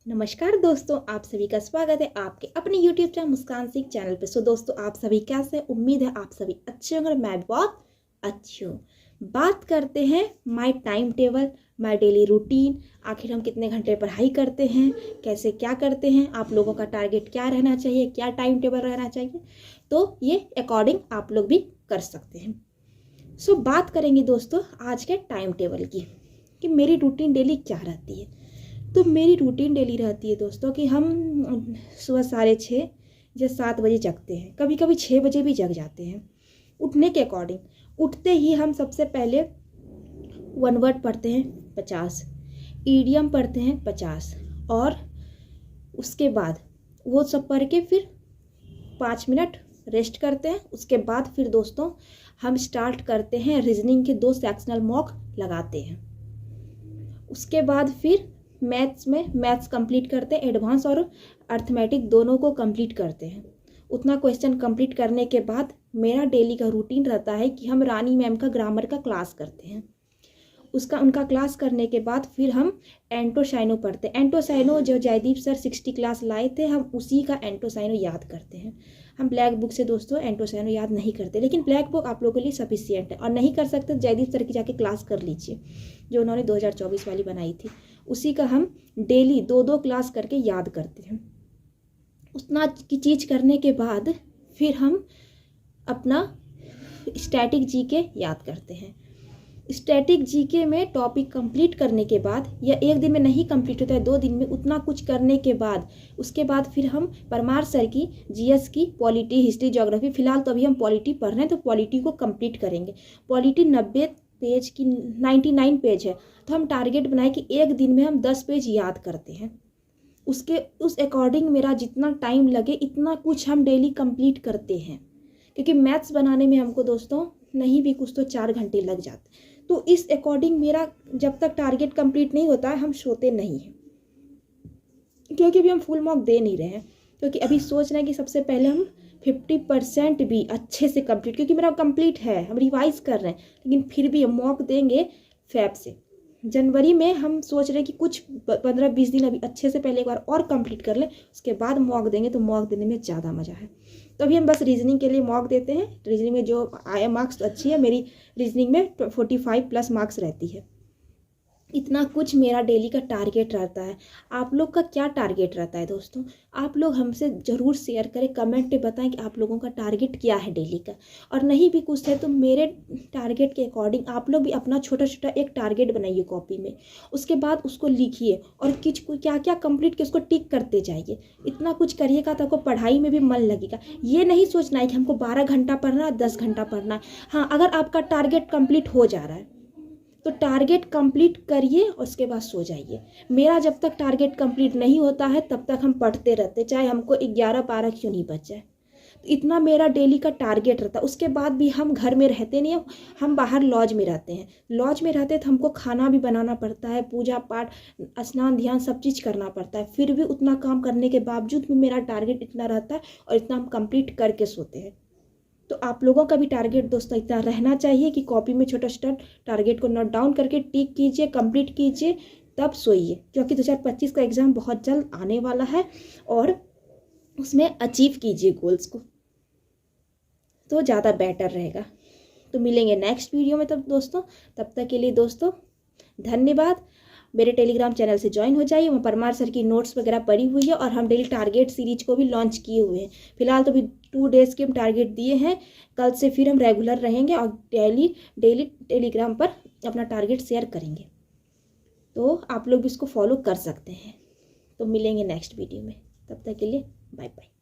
नमस्कार दोस्तों, आप सभी का स्वागत है आपके अपने YouTube चैनल मुस्कान सीख चैनल पे। दोस्तों, आप सभी कैसे हैं? उम्मीद है आप सभी अच्छे होंगे। मैं बहुत अच्छी हूँ। बात करते हैं my time table, my daily routine. आखिर हम कितने घंटे पढ़ाई करते हैं, कैसे क्या करते हैं, आप लोगों का टारगेट क्या रहना चाहिए, क्या टाइम टेबल रहना चाहिए, तो ये अकॉर्डिंग आप लोग भी कर सकते हैं। बात करेंगे दोस्तों आज के टाइम टेबल की कि मेरी रूटीन डेली क्या रहती है। तो मेरी रूटीन डेली रहती है दोस्तों कि हम सुबह 6:30 या 7 बजे जगते हैं, कभी कभी 6 बजे भी जग जाते हैं। उठने के अकॉर्डिंग उठते ही हम सबसे पहले वन वर्ड पढ़ते हैं 50, ईडियम पढ़ते हैं 50, और उसके बाद वो सब पढ़ के फिर 5 मिनट रेस्ट करते हैं। उसके बाद फिर दोस्तों हम स्टार्ट करते हैं रीजनिंग के 2 सेक्शनल मॉक लगाते हैं। उसके बाद फिर मैथ्स कंप्लीट करते हैं, एडवांस और अर्थमेटिक दोनों को कंप्लीट करते हैं। उतना क्वेश्चन कंप्लीट करने के बाद मेरा डेली का रूटीन रहता है कि हम रानी मैम का ग्रामर का क्लास करते हैं। उनका क्लास करने के बाद फिर हम एंटोसाइनो पढ़ते हैं। एंटोसाइनो जो जयदीप सर 60 क्लास लाए थे, हम उसी का एंटोसाइनो याद करते हैं। हम ब्लैक बुक से दोस्तों एंटोसाइनो याद नहीं करते, लेकिन ब्लैक बुक आप लोगों के लिए सफिशियंट है। और नहीं कर सकते जयदीप सर की जाके क्लास कर लीजिए, जो उन्होंने 2024 वाली बनाई थी। उसी का हम डेली 2-2 क्लास करके याद करते हैं। उतना की चीज़ करने के बाद फिर हम अपना स्टैटिक जीके याद करते हैं। स्टैटिक जीके में टॉपिक कंप्लीट करने के बाद, या एक दिन में नहीं कंप्लीट होता है 2 दिन में, उतना कुछ करने के बाद उसके बाद फिर हम परमार सर की जीएस की पॉलिटी, हिस्ट्री, ज्योग्राफी, फिलहाल तो अभी हम पॉलिटी पढ़ रहे हैं तो पॉलिटी को कंप्लीट करेंगे। पॉलिटी 90 पेज की 99 पेज है, तो हम टारगेट बनाए कि एक दिन में हम 10 पेज याद करते हैं। उस अकॉर्डिंग मेरा जितना टाइम लगे इतना कुछ हम डेली कंप्लीट करते हैं, क्योंकि मैथ्स बनाने में हमको दोस्तों नहीं भी कुछ तो 4 घंटे लग जाते। तो इस अकॉर्डिंग मेरा जब तक टारगेट कंप्लीट नहीं होता है हम सोते नहीं हैं, क्योंकि अभी हम फुल मार्क दे नहीं रहे हैं। क्योंकि अभी सोच रहे हैं कि सबसे पहले हम 50% भी अच्छे से कंप्लीट, क्योंकि मेरा कंप्लीट है, हम रिवाइज कर रहे हैं, लेकिन फिर भी हम मॉक देंगे फेब से। जनवरी में हम सोच रहे हैं कि कुछ 15-20 दिन अभी अच्छे से पहले एक बार और कंप्लीट कर लें, उसके बाद मॉक देंगे, तो मॉक देने में ज़्यादा मज़ा है। तो अभी हम बस रीजनिंग के लिए मॉक देते हैं। रीजनिंग में जो आया मार्क्स तो अच्छी है, मेरी रीजनिंग में 45+ मार्क्स रहती है। इतना कुछ मेरा डेली का टारगेट रहता है। आप लोग का क्या टारगेट रहता है दोस्तों? आप लोग हमसे ज़रूर शेयर करें, कमेंट पे बताएं कि आप लोगों का टारगेट क्या है डेली का। और नहीं भी कुछ है तो मेरे टारगेट के अकॉर्डिंग आप लोग भी अपना छोटा छोटा एक टारगेट बनाइए कॉपी में। उसके बाद उसको लिखिए और क्या क्या कंप्लीट किया उसको टिक करते जाइए। इतना कुछ करिएगा तो आपको पढ़ाई में भी मन लगेगा। ये नहीं सोचना है कि हमको 12 घंटा पढ़ना है, 10 घंटा पढ़ना है। हाँ, अगर आपका टारगेट कंप्लीट हो जा रहा है तो टारगेट कंप्लीट करिए और उसके बाद सो जाइए। मेरा जब तक टारगेट कंप्लीट नहीं होता है तब तक हम पढ़ते रहते, चाहे हमको 11-12 क्यों नहीं बच जाए। तो इतना मेरा डेली का टारगेट रहता है। उसके बाद भी हम घर में रहते नहीं हैं, हम बाहर लॉज में रहते हैं। लॉज में रहते तो हमको खाना भी बनाना पड़ता है, पूजा पाठ, स्नान ध्यान सब चीज़ करना पड़ता है। फिर भी उतना काम करने के बावजूद भी मेरा टारगेट इतना रहता है और इतना हम कंप्लीट करके सोते हैं। तो आप लोगों का भी टारगेट दोस्तों इतना रहना चाहिए कि कॉपी में छोटा छोटा टारगेट को नोट डाउन करके टिक कीजिए, कंप्लीट कीजिए, तब सोइए। क्योंकि 2025 का एग्ज़ाम बहुत जल्द आने वाला है और उसमें अचीव कीजिए गोल्स को, तो ज़्यादा बेटर रहेगा। तो मिलेंगे नेक्स्ट वीडियो में दोस्तों। तब तक के लिए दोस्तों धन्यवाद। मेरे टेलीग्राम चैनल से ज्वाइन हो जाइए, वहाँ परमार सर की नोट्स वगैरह पड़ी हुई है और हम डेली टारगेट सीरीज को भी लॉन्च किए हुए हैं। फिलहाल तो अभी 2 डेज़ के हम टारगेट दिए हैं, कल से फिर हम रेगुलर रहेंगे और डेली टेलीग्राम पर अपना टारगेट शेयर करेंगे। तो आप लोग भी इसको फॉलो कर सकते हैं। तो मिलेंगे नेक्स्ट वीडियो में, तब तक के लिए बाय बाय।